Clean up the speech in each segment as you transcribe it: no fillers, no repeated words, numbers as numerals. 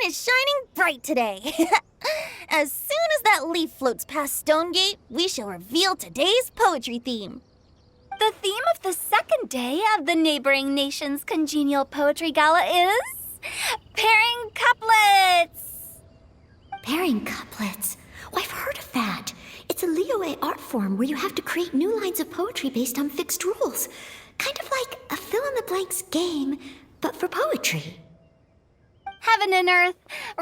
is shining bright today. As soon as that leaf floats past Stonegate, we shall reveal today's poetry theme. The theme of the second day of the neighboring nation's congenial poetry gala is pairing couplets. Pairing couplets? Oh, I've heard of that. It's a Liyue art form where you have to create new lines of poetry based on fixed rules. Kind of like a fill-in-the-blanks game, but for poetry. Heaven and earth,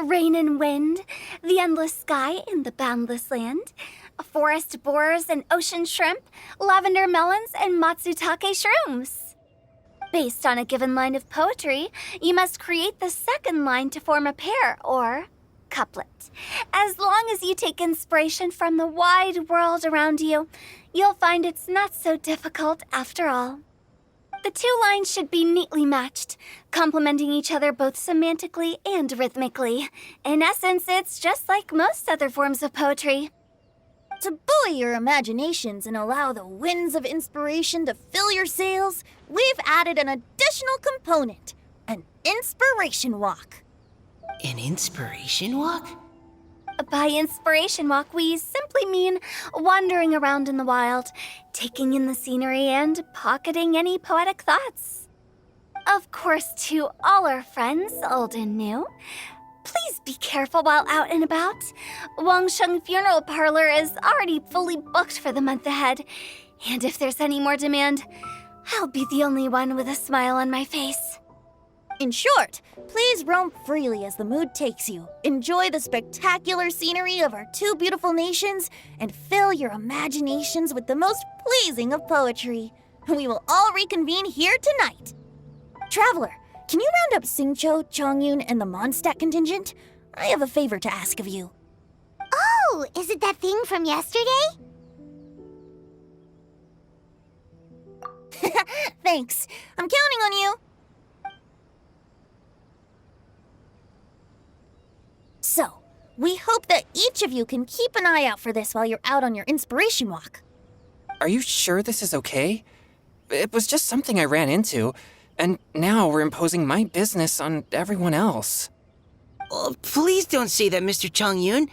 rain and wind, the endless sky and the boundless land, forest borers and ocean shrimp, lavender melons and matsutake shrooms. Based on a given line of poetry, you must create the second line to form a pair, or couplet. As long as you take inspiration from the wide world around you, you'll find it's not so difficult after all. The two lines should be neatly matched, complementing each other both semantically and rhythmically. In essence, it's just like most other forms of poetry. To buoy your imaginations and allow the winds of inspiration to fill your sails, we've added an additional component, an inspiration walk. An inspiration walk? By inspiration walk, we simply mean wandering around in the wild, taking in the scenery and pocketing any poetic thoughts. Of course, to all our friends, old and new, please be careful while out and about. Wangsheng Funeral Parlor is already fully booked for the month ahead, and if there's any more demand, I'll be the only one with a smile on my face. In short, please roam freely as the mood takes you. Enjoy the spectacular scenery of our two beautiful nations and fill your imaginations with the most pleasing of poetry. We will all reconvene here tonight. Traveler, can you round up Xingqiu, Chongyun, and the Mondstadt contingent? I have a favor to ask of you. Oh, is it that thing from yesterday? Thanks. I'm counting on you. So, we hope that each of you can keep an eye out for this while you're out on your inspiration walk. Are you sure this is okay? It was just something I ran into, and now we're imposing my business on everyone else. Oh, please don't say that, Mr. Chongyun.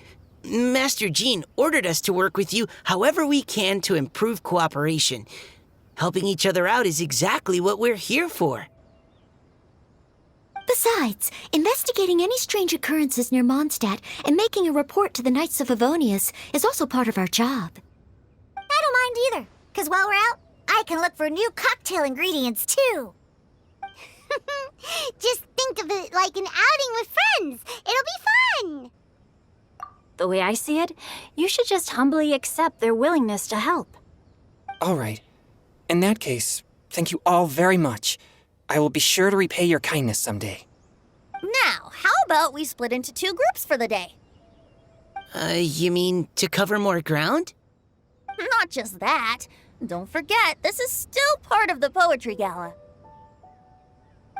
Master Jean ordered us to work with you however we can to improve cooperation. Helping each other out is exactly what we're here for. Besides, investigating any strange occurrences near Mondstadt and making a report to the Knights of Avonius is also part of our job. I don't mind either, because while we're out, I can look for new cocktail ingredients too. Just think of it like an outing with friends. It'll be fun. The way I see it, you should just humbly accept their willingness to help. All right. In that case, thank you all very much. I will be sure to repay your kindness someday. Now, how about we split into two groups for the day? You mean to cover more ground? Not just that. Don't forget, this is still part of the Poetry Gala.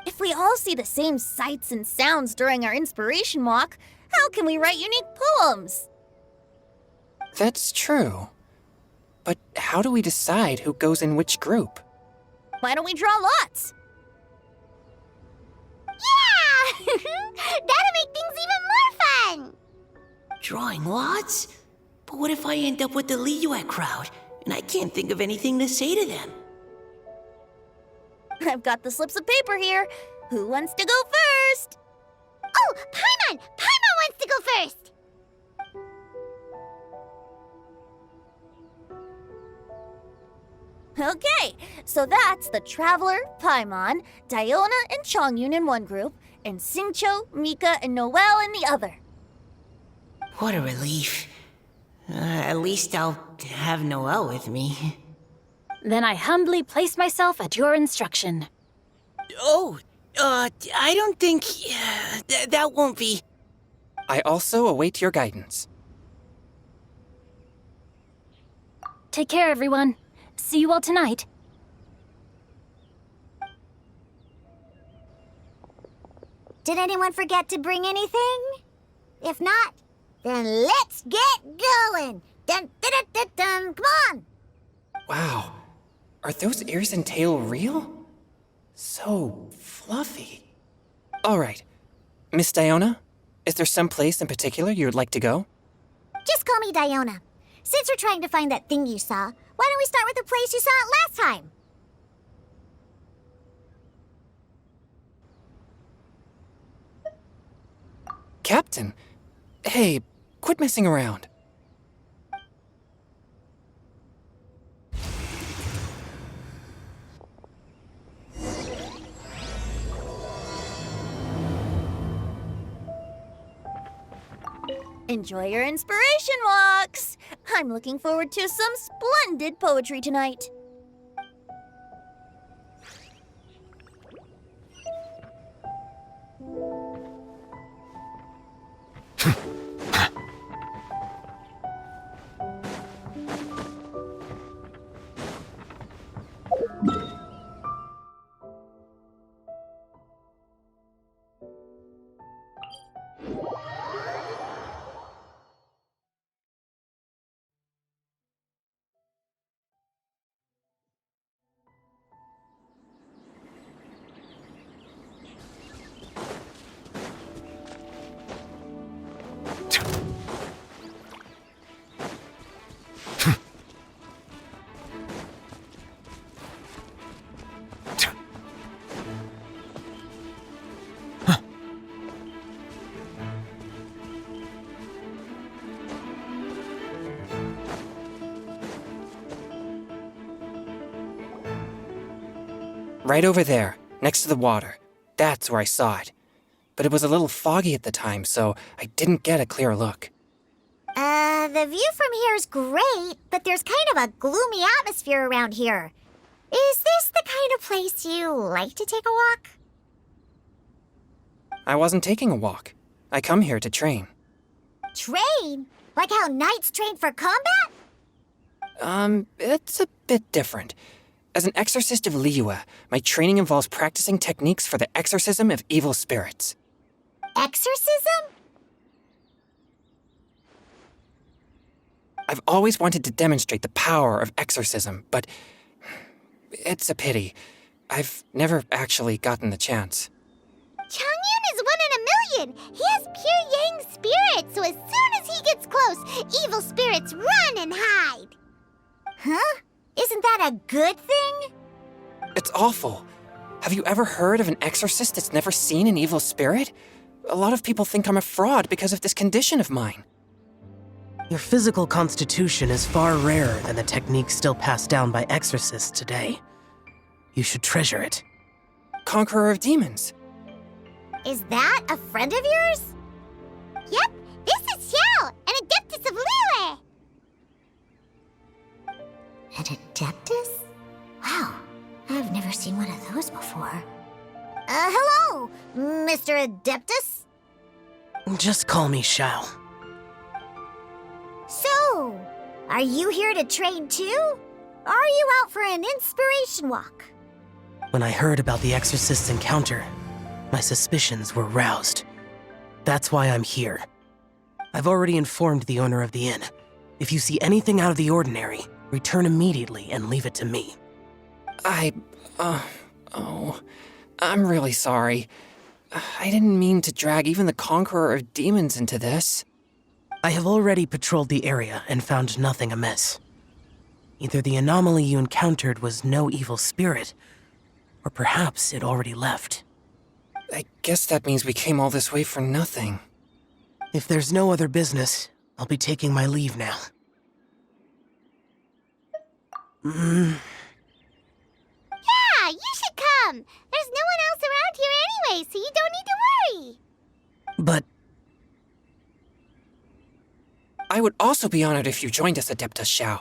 If we all see the same sights and sounds during our inspiration walk, how can we write unique poems? That's true. But how do we decide who goes in which group? Why don't we draw lots? Yeah! That'll make things even more fun! Drawing lots? But what if I end up with the Liyue crowd, and I can't think of anything to say to them? I've got the slips of paper here. Who wants to go first? Oh, Paimon! Paimon wants to go first! Okay, so that's the Traveler, Paimon, Diona, and Chongyun in one group, and Xingqiu, Mika, and Noelle in the other. What a relief. At least I'll have Noelle with me. Then I humbly place myself at your instruction. Oh, I don't think... that won't be... I also await your guidance. Take care, everyone. See you all tonight. Did anyone forget to bring anything? If not, then let's get going! Dun, dun, dun, dun, dun. Come on! Wow. Are those ears and tail real? So fluffy. All right. Miss Diona, Is there some place in particular you would like to go? Just call me Diona. Since we're trying to find that thing you saw, why don't we start with the place you saw it last time? Captain? Hey, quit messing around. Enjoy your inspiration walks! I'm looking forward to some splendid poetry tonight. Right over there, next to the water. That's where I saw it. But it was a little foggy at the time, so I didn't get a clear look. The view from here is great, but there's kind of a gloomy atmosphere around here. Is this the kind of place you like to take a walk? I wasn't taking a walk. I come here to train. Train? Like how knights train for combat? It's a bit different. As an exorcist of Liyue, my training involves practicing techniques for the exorcism of evil spirits. Exorcism? I've always wanted to demonstrate the power of exorcism, but it's a pity. I've never actually gotten the chance. Changyun is 1 in a million! He has pure yang spirit, so as soon as he gets close, evil spirits run and hide! Huh? Isn't that a good thing? It's awful. Have you ever heard of an exorcist that's never seen an evil spirit? A lot of people think I'm a fraud because of this condition of mine. Your physical constitution is far rarer than the techniques still passed down by exorcists today. You should treasure it. Conqueror of demons. Is that a friend of yours? Yep, this is Xiao, an adeptus of Liyue! An adeptus? Wow, I've never seen one of those before. Hello, Mr. Adeptus? Just call me Xiao. So, are you here to train too? Or are you out for an inspiration walk? When I heard about the exorcist's encounter, my suspicions were roused. That's why I'm here. I've already informed the owner of the inn. If you see anything out of the ordinary, return immediately and leave it to me. I'm really sorry. I didn't mean to drag even the Conqueror of Demons into this. I have already patrolled the area and found nothing amiss. Either the anomaly you encountered was no evil spirit, or perhaps it already left. I guess that means we came all this way for nothing. If there's no other business, I'll be taking my leave now. Yeah, you should come! There's no one else around here anyway, so you don't need to worry! But I would also be honored if you joined us, Adeptus Xiao.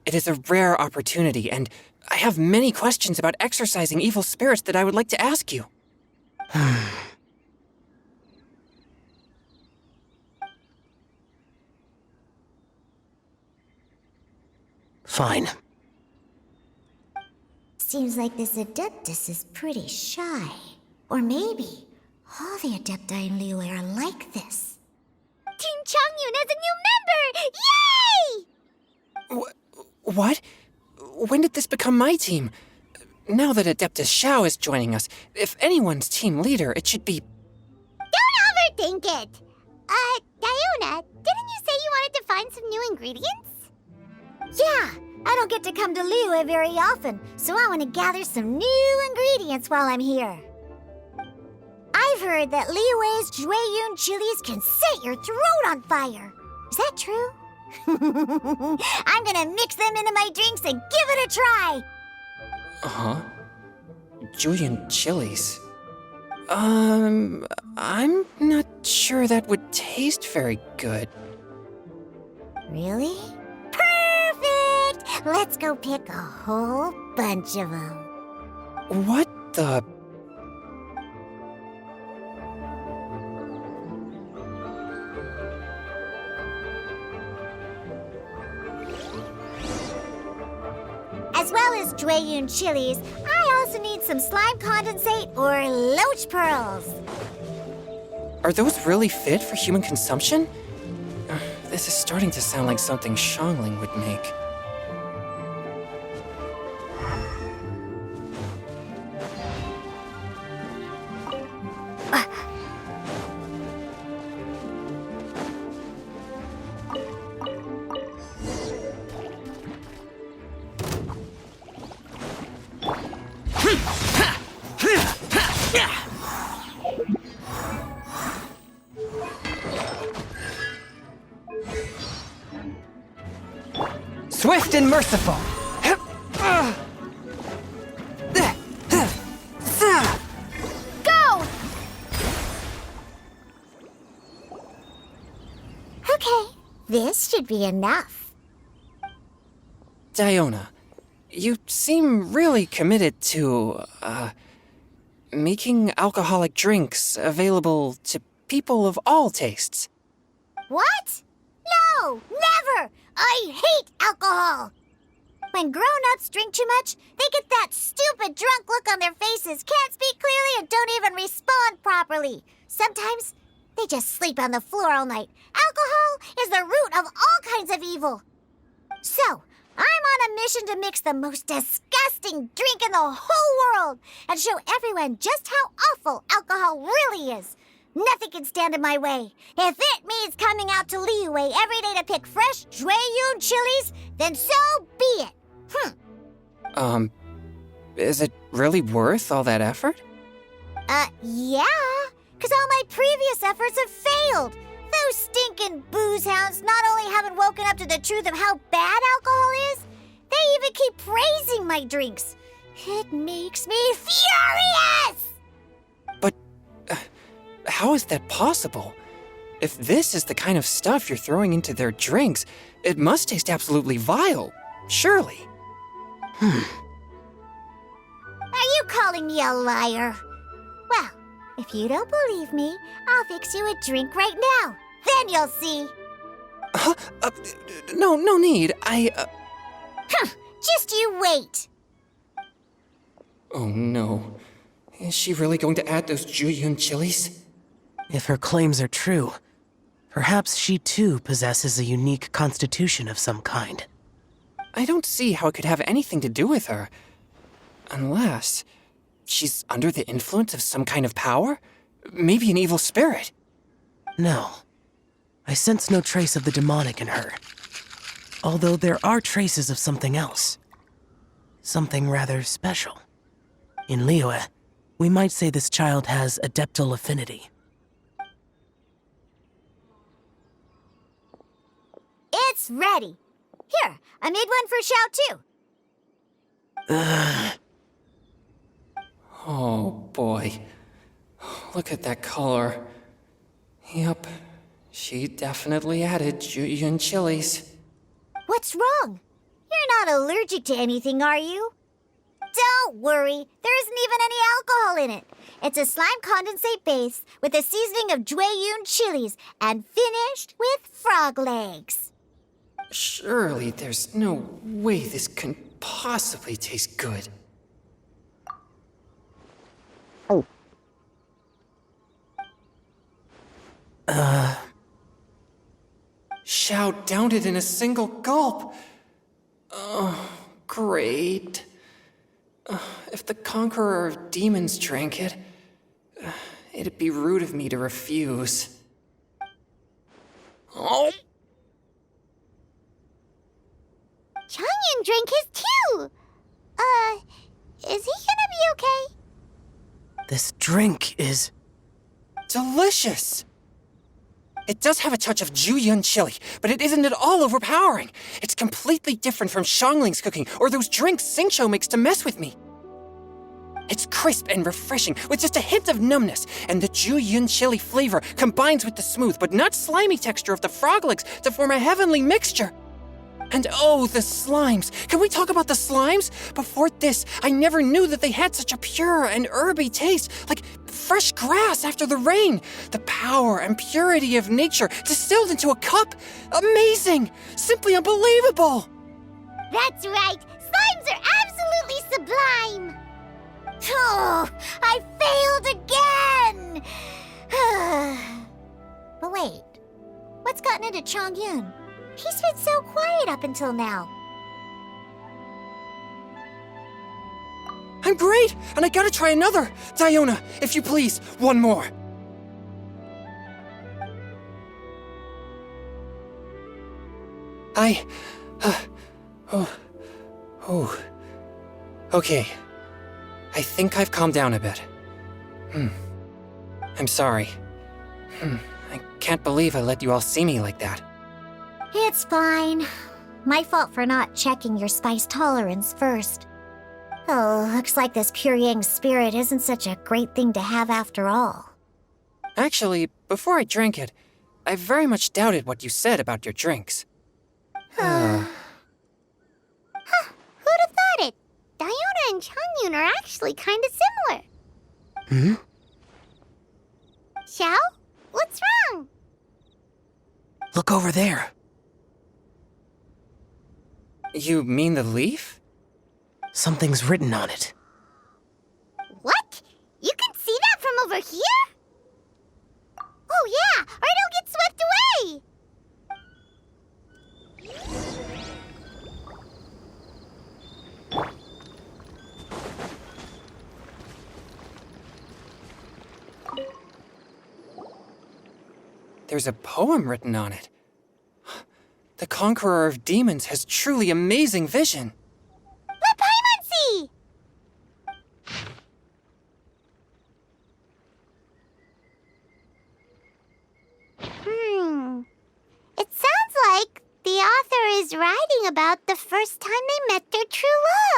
It is a rare opportunity, and I have many questions about exorcising evil spirits that I would like to ask you. fine. Seems like this Adeptus is pretty shy. Or maybe all the Adepti in Liyue are like this. Team Changyun has a new member! Yay! What? When did this become my team? Now that Adeptus Xiao is joining us, if anyone's team leader, it should be... Don't overthink it! Diona, didn't you say you wanted to find some new ingredients? Yeah, I don't get to come to Liyue very often, so I want to gather some new ingredients while I'm here. I've heard that Liyue's Jueyun chilies can set your throat on fire. Is that true? I'm gonna mix them into my drinks and give it a try. Huh? Julian chilies? I'm not sure that would taste very good. Really? Perfect! Let's go pick a whole bunch of them. What the? As well as Jueyun chilies, I also need some slime condensate or loach pearls. Are those really fit for human consumption? This is starting to sound like something Xiangling would make. Swift and merciful. Go! Okay, this should be enough. Diona, you seem really committed to, making alcoholic drinks available to people of all tastes. What? No, never! I hate alcohol! When grown-ups drink too much, they get that stupid drunk look on their faces, can't speak clearly, and don't even respond properly. Sometimes, they just sleep on the floor all night. Alcohol is the root of all kinds of evil. So, I'm on a mission to mix the most disgusting drink in the whole world and show everyone just how awful alcohol really is. Nothing can stand in my way. If it means coming out to Liyue every day to pick fresh Jueyun chilies, then so be it. Is it really worth all that effort? Yeah, because all my previous efforts have failed. Those stinking booze hounds not only haven't woken up to the truth of how bad alcohol is, they even keep praising my drinks. It makes me furious! But how is that possible? If this is the kind of stuff you're throwing into their drinks, it must taste absolutely vile, surely. Are you calling me a liar? Well, if you don't believe me, I'll fix you a drink right now. Then you'll see. No need. Just you wait. Oh no. Is she really going to add those Jueyun chilies? If her claims are true, perhaps she too possesses a unique constitution of some kind. I don't see how it could have anything to do with her. Unless she's under the influence of some kind of power? Maybe an evil spirit. No. I sense no trace of the demonic in her. Although there are traces of something else. Something rather special. In Liyue, we might say this child has adeptal affinity. It's ready. Here, I made one for Xiao too. Oh boy. Look at that color. Yep, she definitely added Jueyun chilies. What's wrong? You're not allergic to anything, are you? Don't worry, there isn't even any alcohol in it. It's a slime condensate base with a seasoning of Jueyun chilies and finished with frog legs. Surely there's no way this can possibly taste good. Xiao downed it in a single gulp. Oh, great. If the Conqueror of Demons drank it, it'd be rude of me to refuse. Chongyun drank his too. Is he gonna be okay? This drink is... Delicious! It does have a touch of Juyun chili, but it isn't at all overpowering. It's completely different from Xiangling's cooking or those drinks Xingqiu makes to mess with me. It's crisp and refreshing, with just a hint of numbness, and the Juyun chili flavor combines with the smooth but not slimy texture of the frog legs to form a heavenly mixture. And oh, the slimes! Can we talk about the slimes? Before this, I never knew that they had such a pure and herby taste, like fresh grass after the rain. The power and purity of nature distilled into a cup. Amazing! Simply unbelievable! That's right. Slimes are absolutely sublime. Oh, I failed again! But wait, what's gotten into Chongyun? He's been so quiet up until now. I'm great, and I gotta try another. Diona, if you please, one more. Okay. I think I've calmed down a bit. I'm sorry. I can't believe I let you all see me like that. It's fine. My fault for not checking your spice tolerance first. Oh, looks like this pure yang spirit isn't such a great thing to have after all. Actually, before I drank it, I very much doubted what you said about your drinks. Who'd have thought it? Diona and Chongyun are actually kinda similar. Xiao? What's wrong? Look over there. You mean the leaf? Something's written on it. What? You can see that from over here? Oh yeah, or it'll get swept away! There's a poem written on it. The Conqueror of Demons has truly amazing vision. Let Paimon see! It sounds like the author is writing about the first time they met their true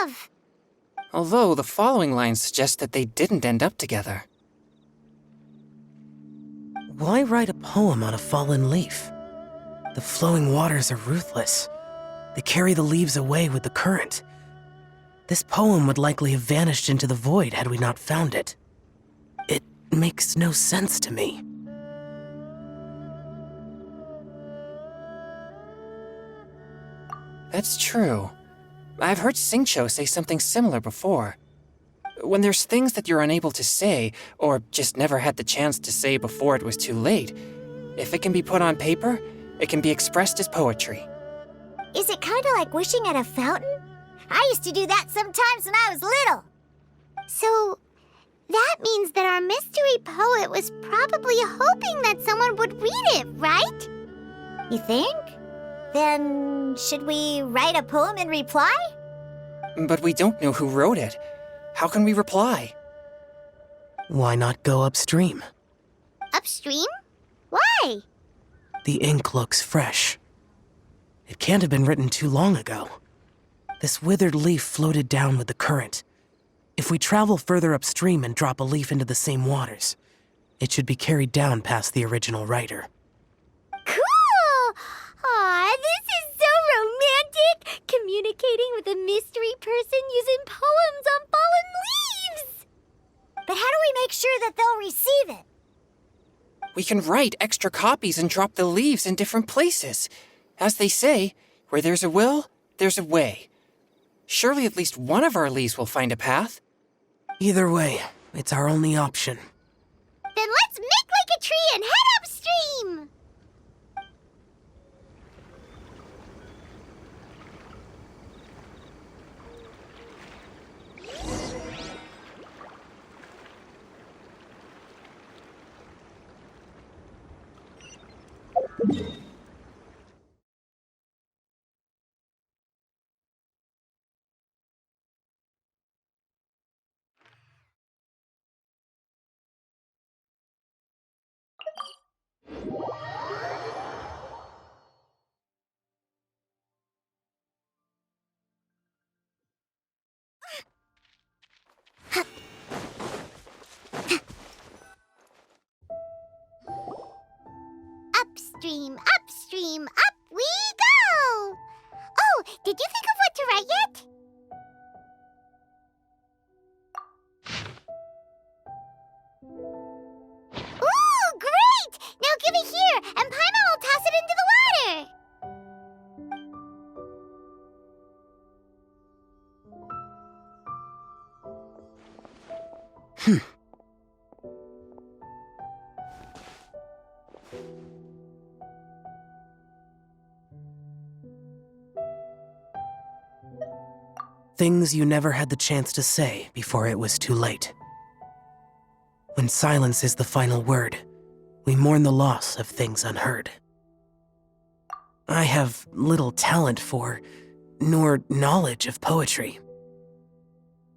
love. Although the following lines suggest that they didn't end up together. Why write a poem on a fallen leaf? The flowing waters are ruthless. They carry the leaves away with the current. This poem would likely have vanished into the void had we not found it. It makes no sense to me. That's true. I've heard Xingqiu say something similar before. When there's things that you're unable to say, or just never had the chance to say before it was too late, if it can be put on paper, it can be expressed as poetry. Is it kinda like wishing at a fountain? I used to do that sometimes when I was little. So, that means that our mystery poet was probably hoping that someone would read it, right? You think? Then, should we write a poem in reply? But we don't know who wrote it. How can we reply? Why not go upstream? Upstream? Why? The ink looks fresh. It can't have been written too long ago. This withered leaf floated down with the current. If we travel further upstream and drop a leaf into the same waters, it should be carried down past the original writer. Cool! Aw, this is so romantic! Communicating with a mystery person using poems on fallen leaves! But how do we make sure that they'll receive it? We can write extra copies and drop the leaves in different places. As they say, where there's a will, there's a way. Surely at least one of our leaves will find a path. Either way, it's our only option. Then let's make like a tree and head upstream! upstream, upstream, up we go! Oh, did you think of what to write yet? Ooh, great! Now give it here, and Paimon will toss it into the water! Things you never had the chance to say before it was too late. When silence is the final word, we mourn the loss of things unheard. I have little talent for, nor knowledge of poetry.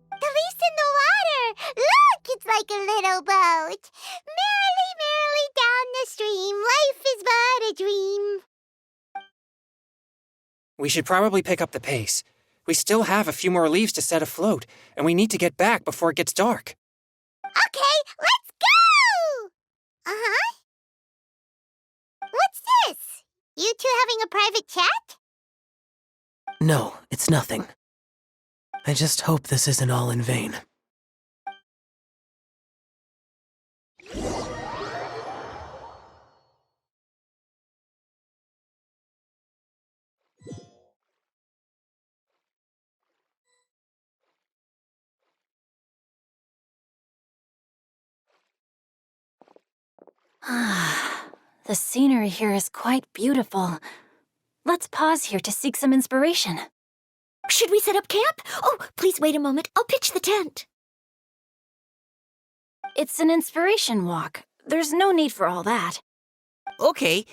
The leaf's in the water! Look, it's like a little boat! Merrily, merrily down the stream, life is but a dream. We should probably pick up the pace. We still have a few more leaves to set afloat, and we need to get back before it gets dark. Okay, let's go! Uh-huh. What's this? You two having a private chat? No, it's nothing. I just hope this isn't all in vain. The scenery here is quite beautiful. Let's pause here to seek some inspiration. Should we set up camp? Oh, please wait a moment. I'll pitch the tent. It's an inspiration walk. There's no need for all that. Okay,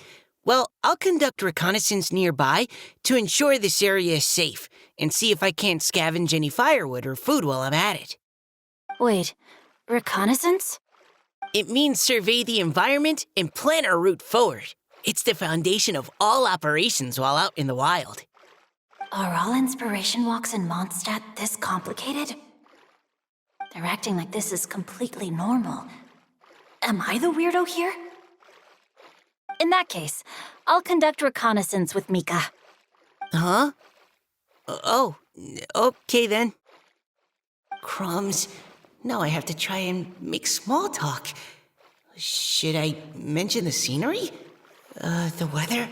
well, I'll conduct reconnaissance nearby to ensure this area is safe and see if I can't scavenge any firewood or food while I'm at it. Wait, reconnaissance? It means survey the environment and plan our route forward. It's the foundation of all operations while out in the wild. Are all inspiration walks in Mondstadt this complicated? They're acting like this is completely normal. Am I the weirdo here? In that case, I'll conduct reconnaissance with Mika. Huh? Oh, okay then. Crumbs. Now I have to try and make small talk. Should I mention the scenery? The weather?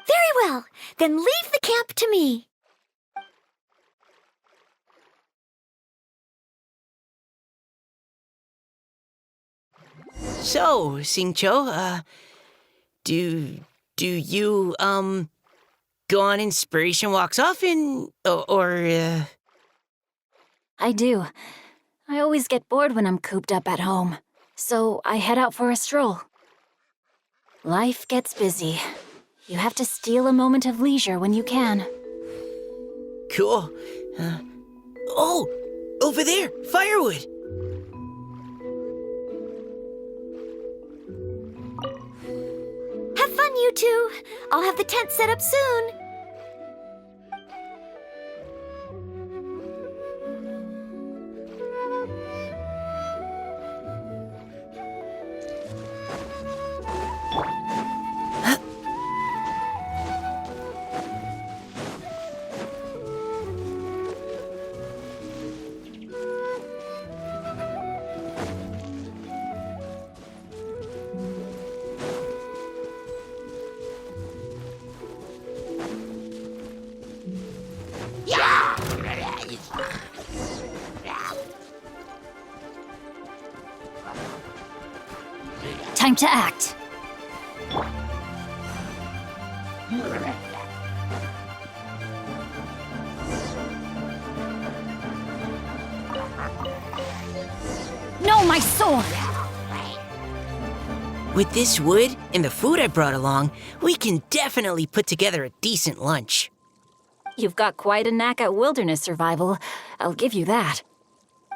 Very well. Then leave the camp to me. So, Xingqiu, do you, go on inspiration walks often, or? I do. I always get bored when I'm cooped up at home, so I head out for a stroll. Life gets busy. You have to steal a moment of leisure when you can. Cool. Oh, over there, firewood. Have fun, you two. I'll have the tent set up soon. Time to act. No, my sword! With this wood and the food I brought along, we can definitely put together a decent lunch. You've got quite a knack at wilderness survival. I'll give you that.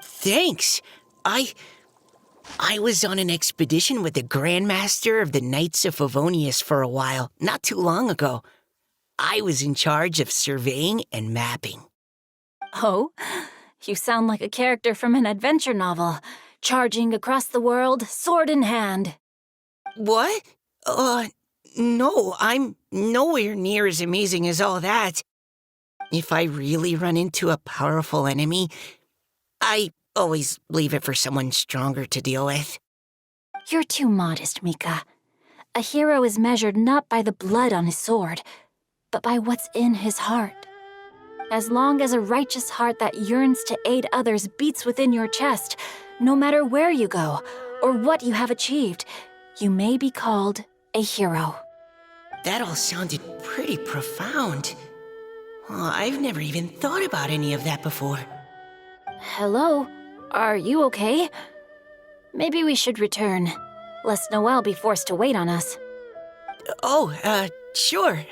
Thanks. I was on an expedition with the Grandmaster of the Knights of Favonius for a while, not too long ago. I was in charge of surveying and mapping. Oh? You sound like a character from an adventure novel, charging across the world, sword in hand. What? No, I'm nowhere near as amazing as all that. If I really run into a powerful enemy, I always leave it for someone stronger to deal with. You're too modest, Mika. A hero is measured not by the blood on his sword, but by what's in his heart. As long as a righteous heart that yearns to aid others beats within your chest, no matter where you go or what you have achieved, you may be called a hero. That all sounded pretty profound. Oh, I've never even thought about any of that before. Hello? Are you okay? Maybe we should return, lest Noelle be forced to wait on us. Oh, sure.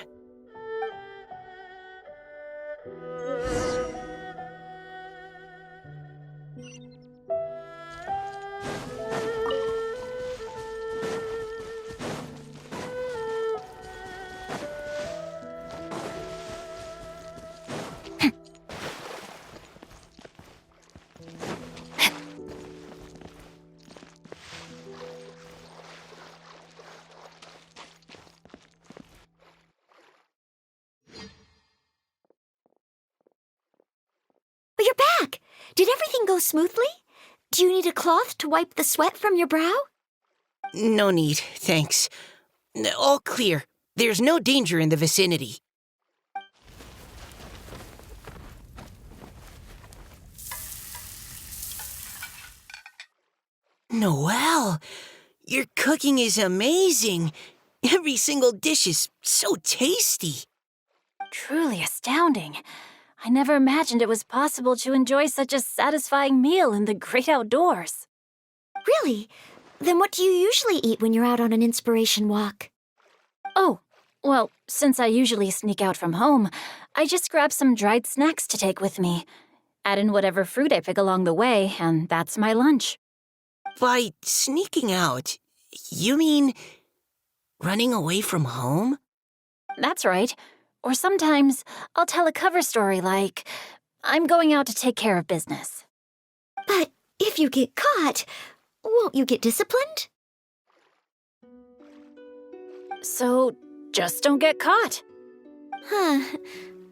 Oh, you're back! Did everything go smoothly? Do you need a cloth to wipe the sweat from your brow? No need, thanks. All clear. There's no danger in the vicinity. Noelle, your cooking is amazing. Every single dish is so tasty. Truly astounding. I never imagined it was possible to enjoy such a satisfying meal in the great outdoors. Really? Then what do you usually eat when you're out on an inspiration walk? Oh, well, since I usually sneak out from home, I just grab some dried snacks to take with me. Add in whatever fruit I pick along the way, and that's my lunch. By sneaking out, you mean running away from home? That's right. Or sometimes I'll tell a cover story like, I'm going out to take care of business. But if you get caught, won't you get disciplined? So just don't get caught. Huh.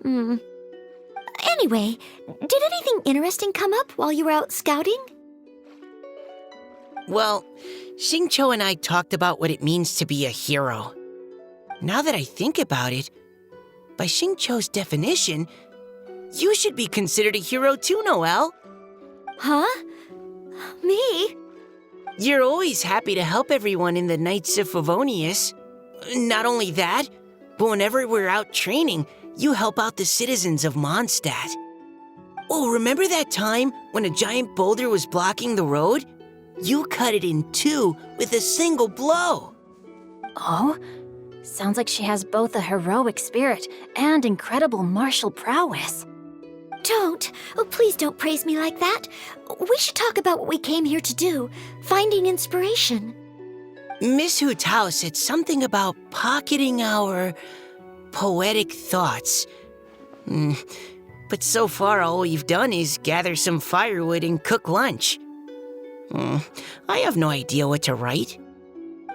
Anyway, did anything interesting come up while you were out scouting? Well, Xingqiu and I talked about what it means to be a hero. Now that I think about it, by Xingqiu's definition, you should be considered a hero too, Noelle. Huh? Me? You're always happy to help everyone in the Knights of Favonius. Not only that, but whenever we're out training, you help out the citizens of Mondstadt. Oh, remember that time when a giant boulder was blocking the road? You cut it in two with a single blow. Oh? Sounds like she has both a heroic spirit and incredible martial prowess. Don't. Oh, please don't praise me like that. We should talk about what we came here to do, finding inspiration. Miss Hu Tao said something about pocketing our poetic thoughts. But so far all we've done is gather some firewood and cook lunch. I have no idea what to write.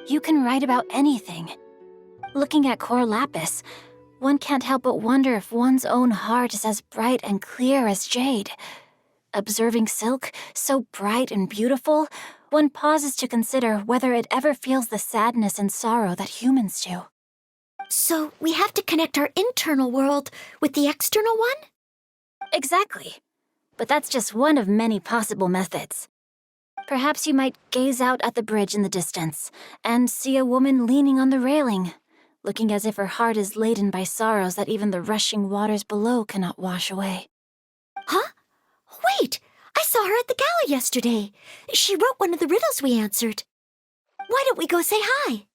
You can write about anything. Looking at Cor Lapis, one can't help but wonder if one's own heart is as bright and clear as jade. Observing silk, so bright and beautiful, one pauses to consider whether it ever feels the sadness and sorrow that humans do. So we have to connect our internal world with the external one? Exactly. But that's just one of many possible methods. Perhaps you might gaze out at the bridge in the distance and see a woman leaning on the railing, looking as if her heart is laden by sorrows that even the rushing waters below cannot wash away. Huh? Wait! I saw her at the Gala yesterday. She wrote one of the riddles we answered. Why don't we go say hi?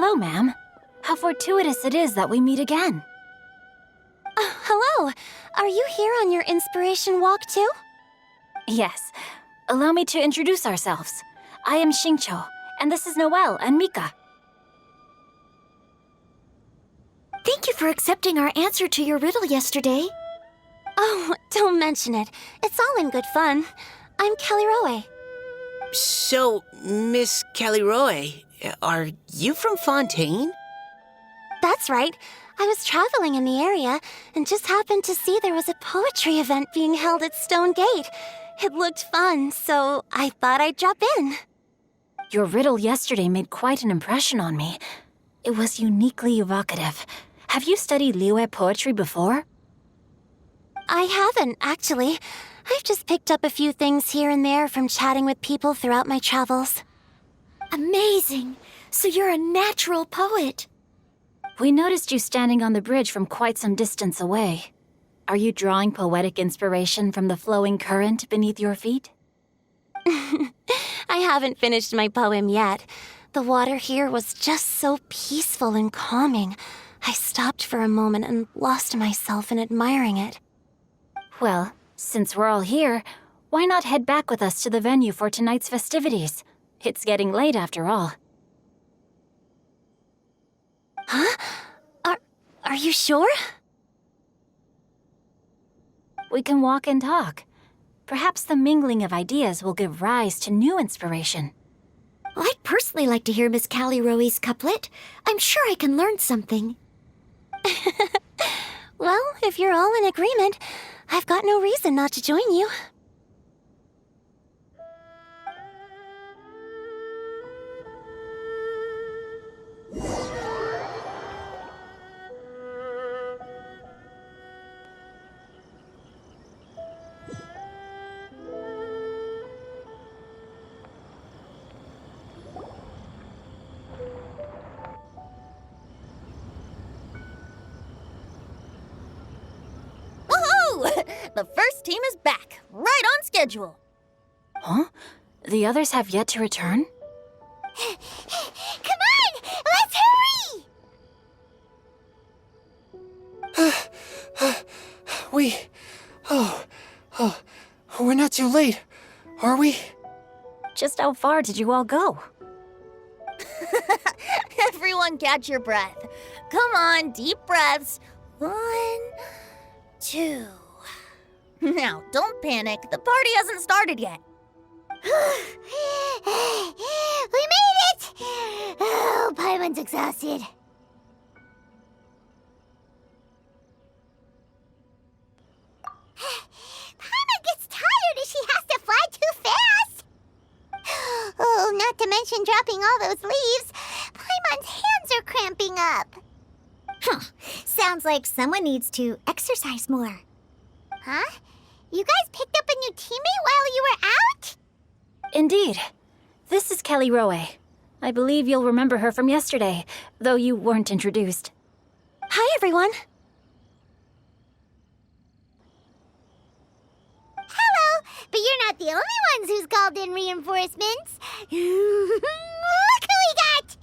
Hello, ma'am. How fortuitous it is that we meet again. Hello. Are you here on your inspiration walk too? Yes. Allow me to introduce ourselves. I am Xingqiu, and this is Noelle and Mika. Thank you for accepting our answer to your riddle yesterday. Oh, don't mention it. It's all in good fun. I'm Kelly Roe. So, Miss Caliroe, are you from Fontaine? That's right. I was traveling in the area and just happened to see there was a poetry event being held at Stone Gate. It looked fun, so I thought I'd drop in. Your riddle yesterday made quite an impression on me. It was uniquely evocative. Have you studied Liyue poetry before? I haven't, actually. I've just picked up a few things here and there from chatting with people throughout my travels. Amazing! So you're a natural poet. We noticed you standing on the bridge from quite some distance away. Are you drawing poetic inspiration from the flowing current beneath your feet? I haven't finished my poem yet. The water here was just so peaceful and calming. I stopped for a moment and lost myself in admiring it. Well, since we're all here, why not head back with us to the venue for tonight's festivities? It's getting late after all. Huh? Are you sure? We can walk and talk. Perhaps the mingling of ideas will give rise to new inspiration. Well, I'd personally like to hear Miss Callie Roe's couplet. I'm sure I can learn something. Well, if you're all in agreement, I've got no reason not to join you. The first team is back, right on schedule. Huh? The others have yet to return? Come on! Let's hurry! We're not too late, are we? Just how far did you all go? Everyone catch your breath. Come on, deep breaths. 1, 2. Now, don't panic. The party hasn't started yet. We made it! Oh, Paimon's exhausted. Paimon gets tired if she has to fly too fast. Oh, not to mention dropping all those leaves. Paimon's hands are cramping up. Sounds like someone needs to exercise more. Huh? You guys picked up a new teammate while you were out? Indeed. This is Kelly Roe. I believe you'll remember her from yesterday, though you weren't introduced. Hi, everyone. Hello, but you're not the only ones who's called in reinforcements. Look who we got!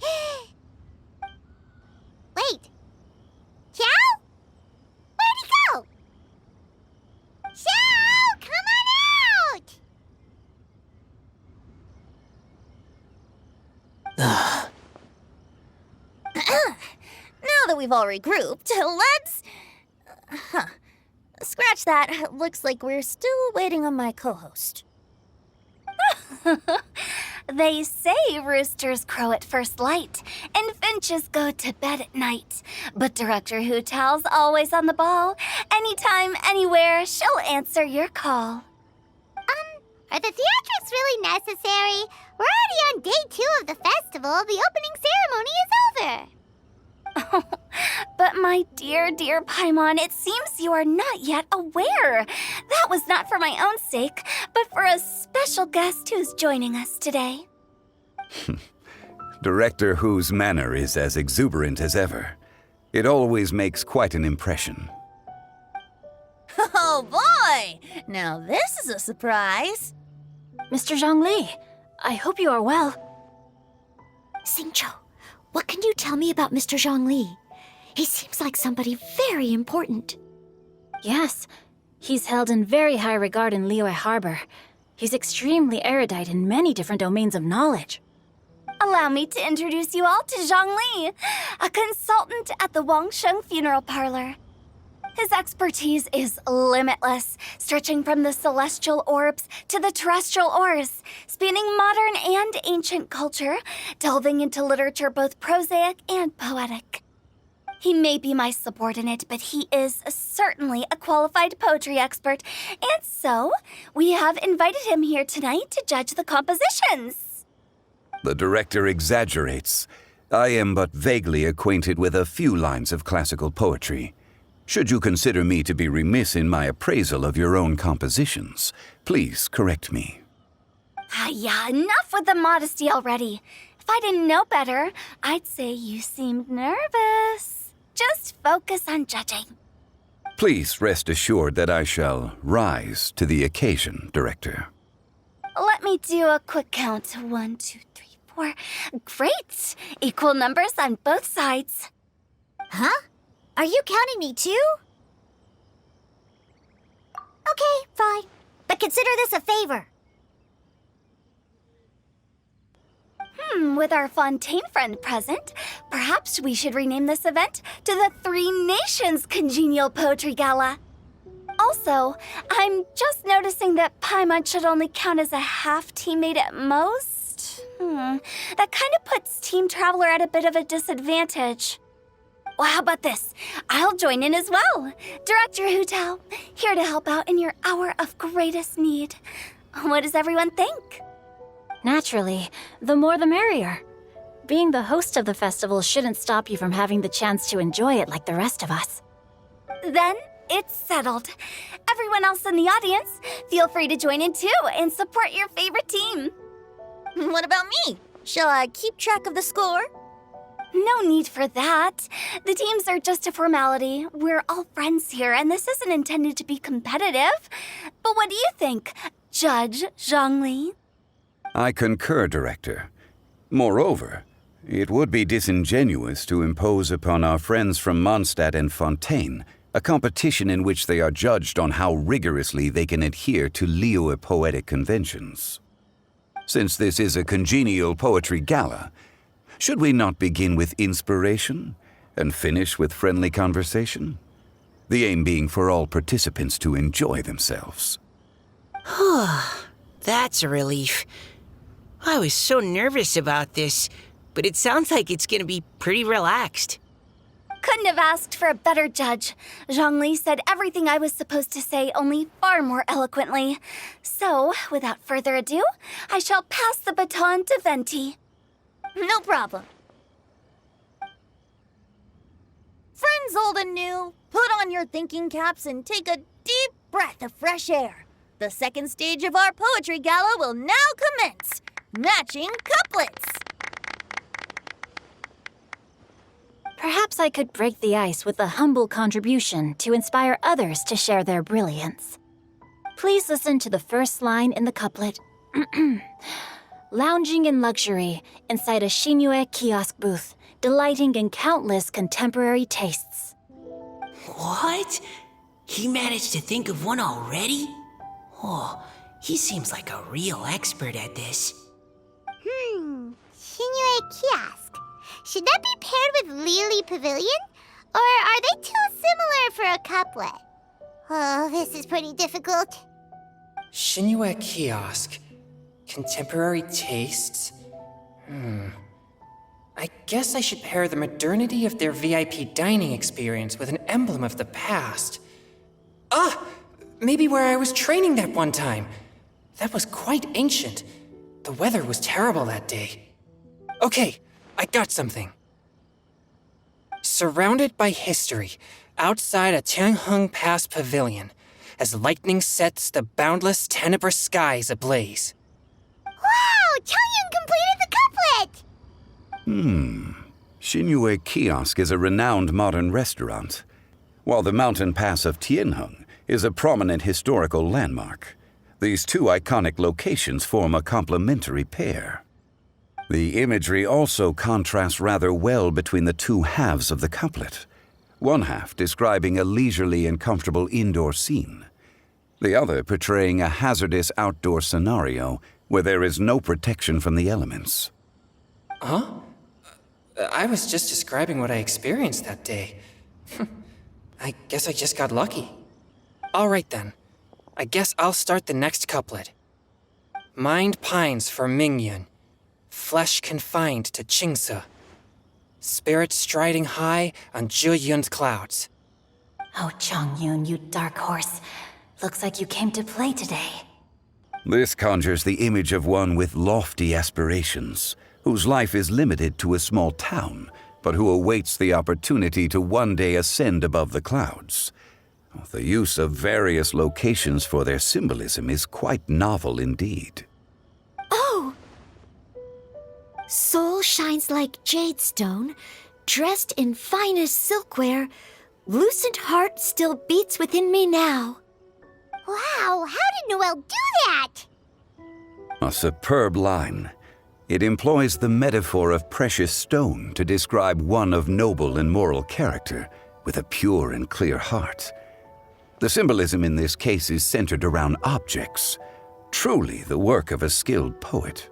Wait. Xiao? Where'd he go? Xiao, come on out! Now that we've all regrouped, let's... Scratch that. Looks like we're still waiting on my co-host. They say roosters crow at first light, and finches go to bed at night. But Director Hu Tao's always on the ball. Anytime, anywhere, she'll answer your call. Are the theatrics really necessary? We're already on day 2 of the festival. The opening ceremony is over. But my dear, dear Paimon, it seems you are not yet aware. That was not for my own sake, but for a special guest who's joining us today. Director Hu's manner is as exuberant as ever. It always makes quite an impression. Oh boy! Now this is a surprise. Mr. Zhongli, I hope you are well. Xingqiu, What can you tell me about Mr. Zhongli? He seems like somebody very important. Yes, he's held in very high regard in Liyue Harbor. He's extremely erudite in many different domains of knowledge. Allow me to introduce you all to Zhongli, a consultant at the Wangsheng Funeral Parlor. His expertise is limitless, stretching from the celestial orbs to the terrestrial ores, spanning modern and ancient culture, delving into literature both prosaic and poetic. He may be my subordinate, but he is certainly a qualified poetry expert, and so we have invited him here tonight to judge the compositions. The director exaggerates. I am but vaguely acquainted with a few lines of classical poetry. Should you consider me to be remiss in my appraisal of your own compositions, please correct me. Yeah, enough with the modesty already. If I didn't know better, I'd say you seemed nervous. Just focus on judging. Please rest assured that I shall rise to the occasion, Director. Let me do a quick count. 1, 2, 3, 4. Great! Equal numbers on both sides. Huh? Are you counting me too? Okay, fine. But consider this a favor. With our Fontaine friend present, perhaps we should rename this event to the Three Nations Congenial Poetry Gala. Also, I'm just noticing that Paimon should only count as a half teammate at most. That kind of puts Team Traveler at a bit of a disadvantage. Well, how about this? I'll join in as well. Director Hu Tao, here to help out in your hour of greatest need. What does everyone think? Naturally, the more the merrier. Being the host of the festival shouldn't stop you from having the chance to enjoy it like the rest of us. Then it's settled. Everyone else in the audience, feel free to join in too and support your favorite team. What about me? Shall I keep track of the score? No need for that. The teams are just a formality. We're all friends here, and this isn't intended to be competitive. But what do you think, Judge Zhongli? I concur, Director. Moreover, it would be disingenuous to impose upon our friends from Mondstadt and Fontaine a competition in which they are judged on how rigorously they can adhere to Liyue poetic conventions. Since this is a congenial poetry gala, should we not begin with inspiration and finish with friendly conversation? The aim being for all participants to enjoy themselves. That's a relief. I was so nervous about this, but it sounds like it's gonna be pretty relaxed. Couldn't have asked for a better judge. Zhongli said everything I was supposed to say, only far more eloquently. So, without further ado, I shall pass the baton to Venti. No problem. Friends old and new, put on your thinking caps and take a deep breath of fresh air. The second stage of our poetry gala will now commence. Matching couplets. Perhaps I could break the ice with a humble contribution to inspire others to share their brilliance. Please listen to the first line in the couplet. Lounging in luxury inside a Shinue kiosk booth, delighting in countless contemporary tastes. What? He managed to think of one already? Oh, he seems like a real expert at this. Shinue Kiosk. Should that be paired with Lily Pavilion? Or are they too similar for a couplet? Oh, this is pretty difficult. Shinue Kiosk. Contemporary tastes? I guess I should pair the modernity of their VIP dining experience with an emblem of the past. Maybe where I was training that one time. That was quite ancient. The weather was terrible that day. Okay, I got something. Surrounded by history, outside a Tianheng Pass pavilion, as lightning sets the boundless tenebrous skies ablaze. Wow! Changyun completed the couplet! Shinue Kiosk is a renowned modern restaurant, while the mountain pass of Tianheng is a prominent historical landmark. These two iconic locations form a complementary pair. The imagery also contrasts rather well between the two halves of the couplet. One half describing a leisurely and comfortable indoor scene, the other portraying a hazardous outdoor scenario where there is no protection from the elements. Huh? I was just describing what I experienced that day. I guess I just got lucky. All right then. I guess I'll start the next couplet. Mind pines for Mingyun, flesh confined to Qingse, spirit striding high on Zhiyun's clouds. Oh, Chongyun, you dark horse. Looks like you came to play today. This conjures the image of one with lofty aspirations, whose life is limited to a small town, but who awaits the opportunity to one day ascend above the clouds. The use of various locations for their symbolism is quite novel indeed. Oh! Soul shines like jadestone, dressed in finest silkware. Lucent heart still beats within me now. Wow, how did Noelle do that? A superb line. It employs the metaphor of precious stone to describe one of noble and moral character, with a pure and clear heart. The symbolism in this case is centered around objects, truly the work of a skilled poet.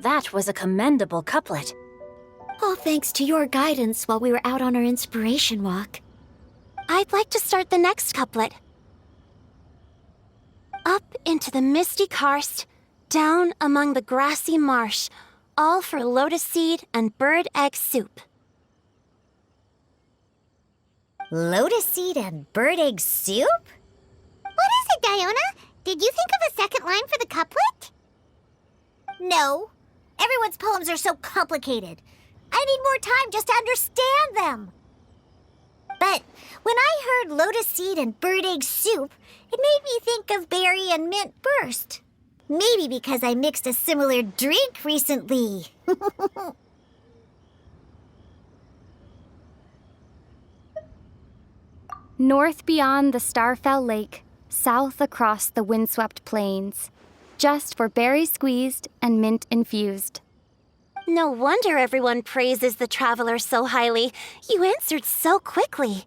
That was a commendable couplet. All thanks to your guidance while we were out on our inspiration walk. I'd like to start the next couplet. Up into the misty karst, down among the grassy marsh, all for lotus seed and bird egg soup. Lotus seed and bird egg soup? What is it, Diona? Did you think of a second line for the couplet? No. Everyone's poems are so complicated. I need more time just to understand them. But when I heard lotus seed and bird egg soup, it made me think of berry and mint burst. Maybe because I mixed a similar drink recently. North beyond the Starfell Lake, south across the windswept plains, just for berry squeezed and mint infused. No wonder everyone praises the traveler so highly. You answered so quickly.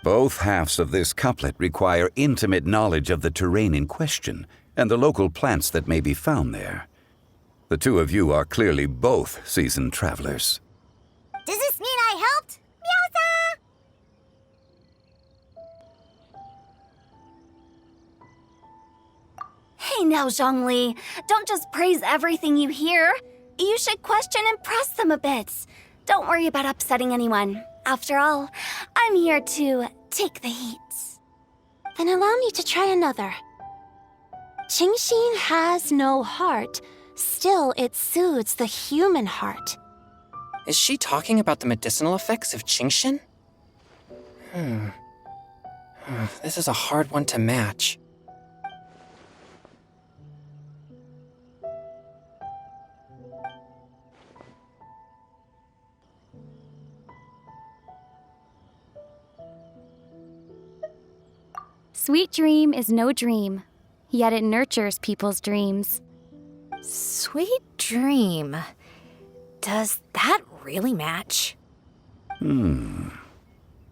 Both halves of this couplet require intimate knowledge of the terrain in question and the local plants that may be found there. The two of you are clearly both seasoned travelers. Does this mean I helped? Meowza! Hey now, Zhongli, don't just praise everything you hear. You should question and press them a bit. Don't worry about upsetting anyone. After all, I'm here to take the heat. Then allow me to try another. Qingxin has no heart. Still, it soothes the human heart. Is she talking about the medicinal effects of Qingxin? This is a hard one to match. Sweet dream is no dream, yet it nurtures people's dreams. Sweet dream. Does that really match?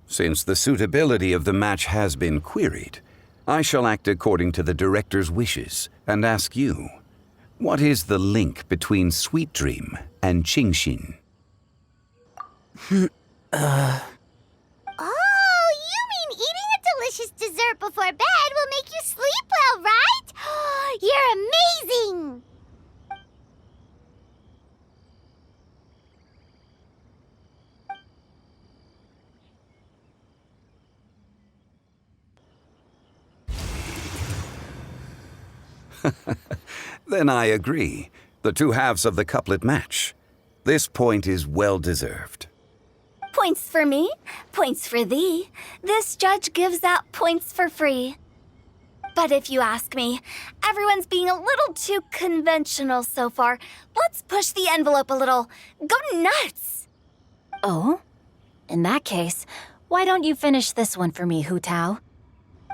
Since the suitability of the match has been queried, I shall act according to the director's wishes and ask you, what is the link between Sweet Dream and Qingxin? Oh, you mean eating a delicious dessert before bed will make you sleep well, right? You're amazing! Then I agree. The two halves of the couplet match. This point is well deserved. Points for me, points for thee. This judge gives out points for free. But if you ask me, everyone's being a little too conventional so far. Let's push the envelope a little. Go nuts! Oh? In that case, why don't you finish this one for me, Hu Tao?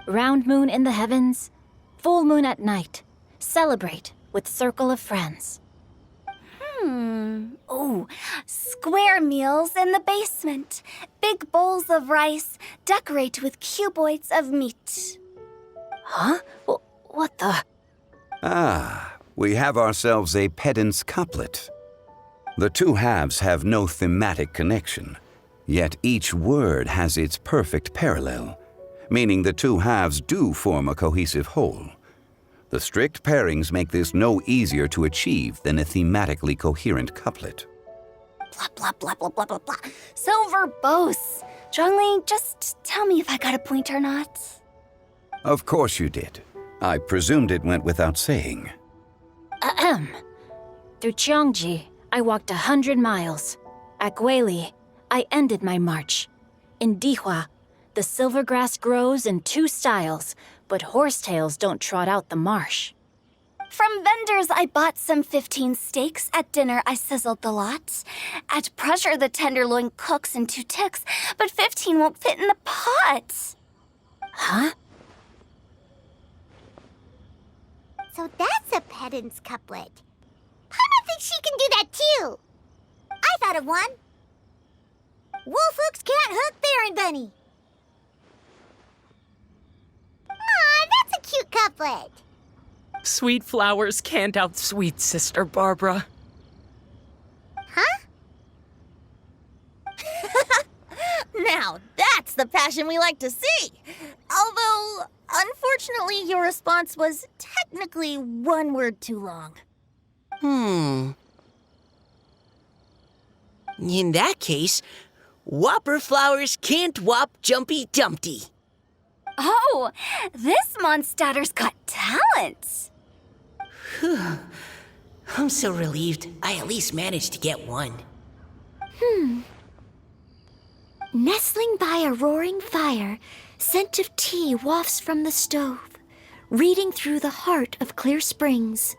Round moon in the heavens, full moon at night. Celebrate with circle of friends. Oh, square meals in the basement. Big bowls of rice, decorate with cuboids of meat. Huh? What the? Ah, we have ourselves a pedant's couplet. The two halves have no thematic connection, yet each word has its perfect parallel, meaning the two halves do form a cohesive whole. The strict pairings make this no easier to achieve than a thematically coherent couplet. Blah, blah, blah, blah, blah, blah, blah. So verbose. Zhongli, just tell me if I got a point or not. Of course you did. I presumed it went without saying. Ahem. Through Cheongji, I walked 100 miles. At Guili, I ended my march. In Dihua, the silver grass grows in 2 styles, but horsetails don't trot out the marsh. From vendors, I bought some 15 steaks. At dinner, I sizzled the lot. At pressure, the tenderloin cooks in 2 ticks, but 15 won't fit in the pot. Huh? So that's a pedant's couplet. Paimon thinks she can do that too. I thought of one. Wolf hooks can't hook Baron Bunny. Aw, that's a cute couplet. Sweet flowers can't outsweet Sister Barbara. Huh? Now, that's the passion we like to see. Although, unfortunately, your response was technically 1 word too long. In that case, Whopper flowers can't whop Jumpy Dumpty. Oh, this Mondstadter's got talent. I'm so relieved I at least managed to get 1. Nestling by a roaring fire, scent of tea wafts from the stove, reading through the heart of clear springs.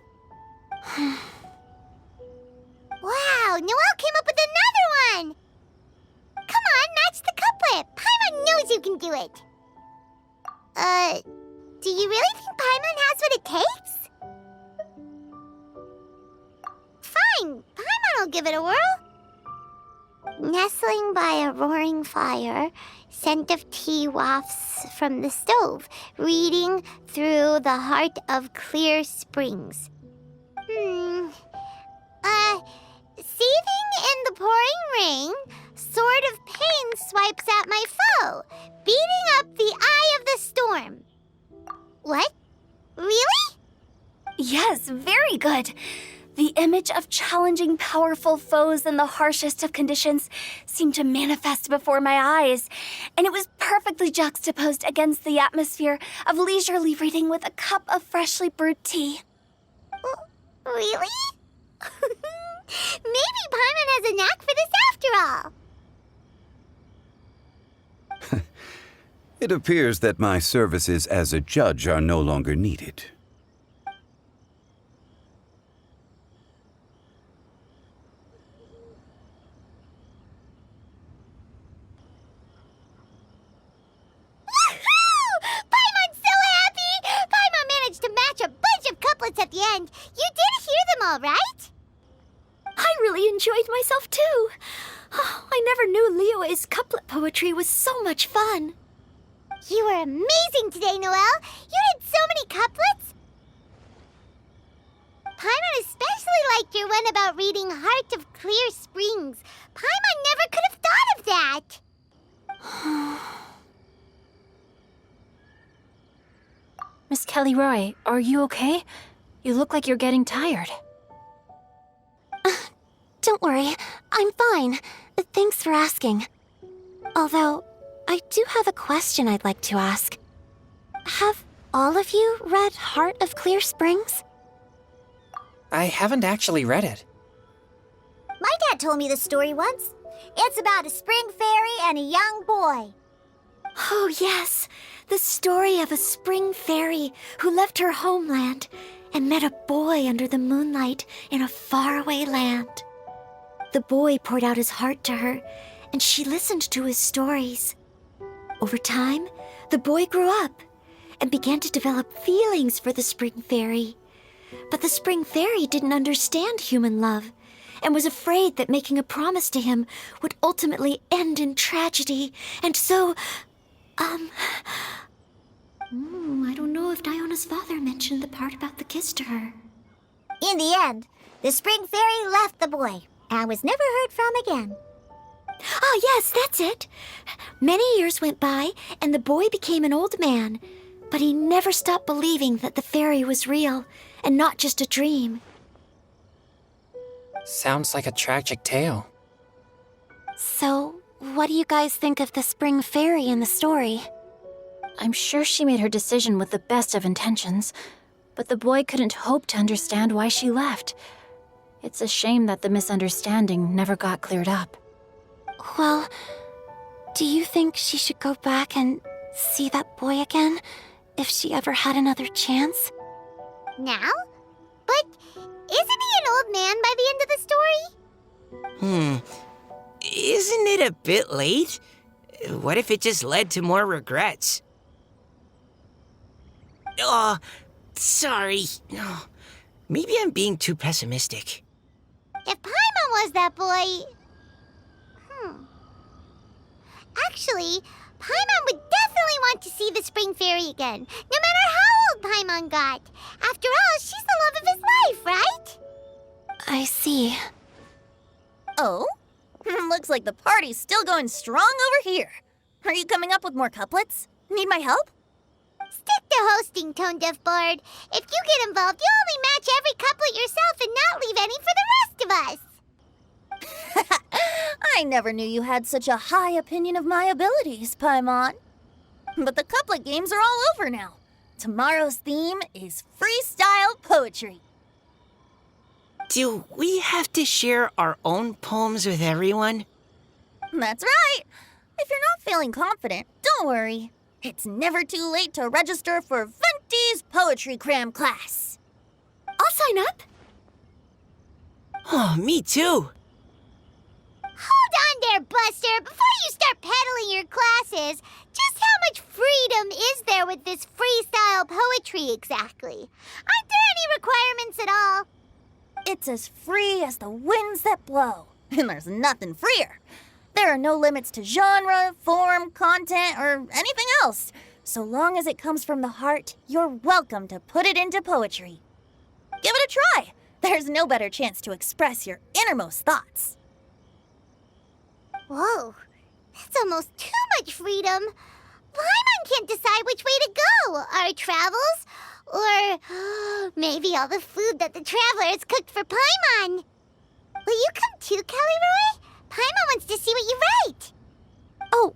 Wow, Noelle came up with another one! Come on, match the couplet. Paimon knows you can do it. Do you really think Paimon has what it takes? Fine, Paimon will give it a whirl. Nestling by a roaring fire, scent of tea wafts from the stove, reading through the heart of clear springs. Seething in the pouring rain, sword of pain swipes at my foe, beating up the eye of the storm. What? Really? Yes, very good. The image of challenging powerful foes in the harshest of conditions seemed to manifest before my eyes, and it was perfectly juxtaposed against the atmosphere of leisurely reading with a cup of freshly brewed tea. Really? Maybe Paimon has a knack for this after all. It appears that my services as a judge are no longer needed. Paimon's so happy! Paimon managed to match a bunch of couplets at the end. You did hear them all, right? I really enjoyed myself too. Oh, I never knew Liyue's couplet poetry was so much fun. You were amazing today, Noelle. You did so many couplets. Paimon especially liked your one about reading Heart of Clear Springs. Paimon never could have thought of that. Miss Kelly Roy, are you okay? You look like you're getting tired. Don't worry, I'm fine. Thanks for asking. Although, I do have a question I'd like to ask. Have all of you read Heart of Clear Springs? I haven't actually read it. My dad told me the story once. It's about a spring fairy and a young boy. Oh, yes. The story of a spring fairy who left her homeland and met a boy under the moonlight in a faraway land. The boy poured out his heart to her, and she listened to his stories. Over time, the boy grew up and began to develop feelings for the spring fairy. But the spring fairy didn't understand human love and was afraid that making a promise to him would ultimately end in tragedy. And so, I don't know if Diona's father mentioned the part about the kiss to her. In the end, the spring fairy left the boy and was never heard from again. Ah, yes, that's it. Many years went by, and the boy became an old man, but he never stopped believing that the fairy was real and not just a dream. Sounds like a tragic tale. So, what do you guys think of the spring fairy in the story? I'm sure she made her decision with the best of intentions, but the boy couldn't hope to understand why she left. It's a shame that the misunderstanding never got cleared up. Well, do you think she should go back and see that boy again if she ever had another chance? Now? But isn't he an old man by the end of the story? Isn't it a bit late? What if it just led to more regrets? Oh, sorry. Oh, maybe I'm being too pessimistic. If Paimon was that boy... Actually, Paimon would definitely want to see the spring fairy again, no matter how old Paimon got. After all, she's the love of his life, right? I see. Oh? Looks like the party's still going strong over here. Are you coming up with more couplets? Need my help? Stick to hosting, Tone Deaf Bard. If you get involved, you'll only match every couplet yourself and not leave any for the rest of us. I never knew you had such a high opinion of my abilities, Paimon. But the couplet games are all over now. Tomorrow's theme is freestyle poetry. Do we have to share our own poems with everyone? That's right. If you're not feeling confident, don't worry. It's never too late to register for Venti's Poetry Cram class. I'll sign up. Oh, me too. Hold on there, Buster. Before you start peddling your classes, just how much freedom is there with this freestyle poetry exactly? Aren't there any requirements at all? It's as free as the winds that blow, and there's nothing freer. There are no limits to genre, form, content, or anything else. So long as it comes from the heart, you're welcome to put it into poetry. Give it a try. There's no better chance to express your innermost thoughts. Whoa, that's almost too much freedom. Paimon can't decide which way to go. Our travels, or maybe all the food that the travelers cooked for Paimon. Will you come too, Kelly Roy? Paimon wants to see what you write. Oh,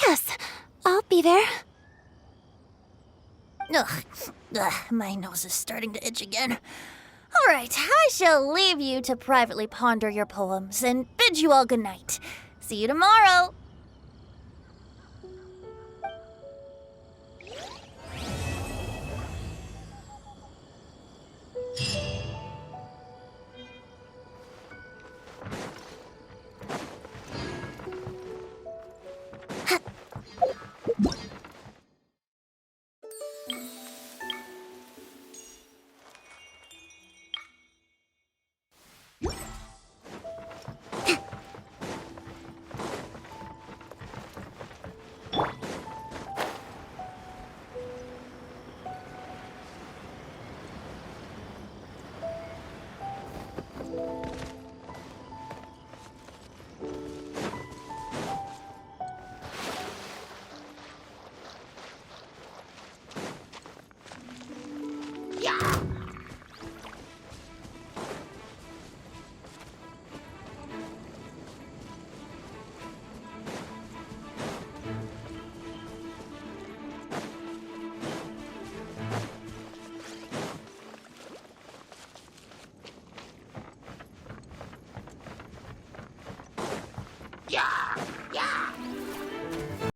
yes. I'll be there. Ugh, my nose is starting to itch again. All right, I shall leave you to privately ponder your poems and bid you all good night. See you tomorrow.